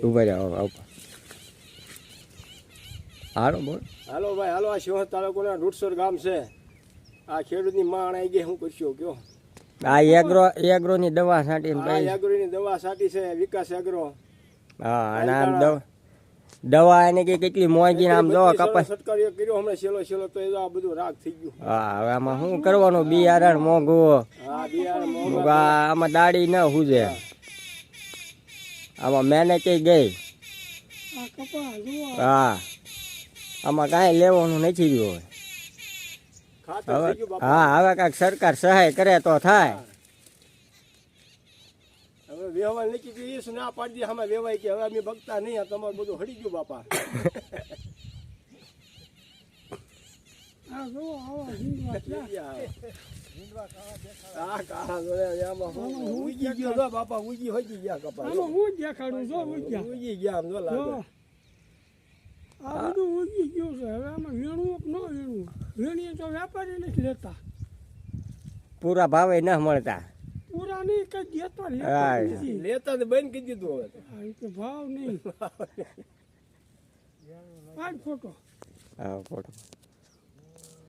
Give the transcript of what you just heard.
ઉભા જાઓ હાલો બોલ. હાલો ભાઈ હાલો. આ શિહોર તાલુકાના રૂટસર ગામ છે. આ ખેડૂતની માણ આવી ગઈ, શું કરશો કયો? આ એગ્રો ની દવા છાંટીને ભાઈ એગ્રોની દવા છાંટી છે વિકાસ એગ્રો. હા અને આમ દવા એને કે કેટલી મોંઘી આમ દવા કપાસ સટકારીઓ કર્યો હમણાં છેલ્લો તો એ આ બધું રાગ થઈ ગયું. હા હવે આમાં શું કરવાનું? બિયારણ મોંઘું. હા બિયારણ મોંઘું. આમાં દાડી ન હુજે. આમાં મહેનત ગઈ. હા આમાં કાંઈ લેવાનું નથી રહ્યું. હા હવે કાંઈક સરકાર સહાય કરે તો થાય. હવે વ્યવહાર નક્કી કરીએ શું ના પાડી દે આમાં વેવાય કે હવે અમે બગતા નહીં, તમારું બધું હળી ગયું બાપા. ઉગી ગયો બાપા, ઉગી હોઈ ગયા કપા. ઉગી ગયા આમ જો લાગે. આ બધું ઉગી ગયું છે. હવે આમાં વીણવું કે ન વીણવું? વીણીએ તો વેપારી નથી લેતા, પૂરા ભાવે ન મળતા. પૂરા નહીં કઈ દેતા લેતા તો બંધ કરી દીધું હવે. ભાવ નહીં. પાંચ ફોટો. હા ફોટો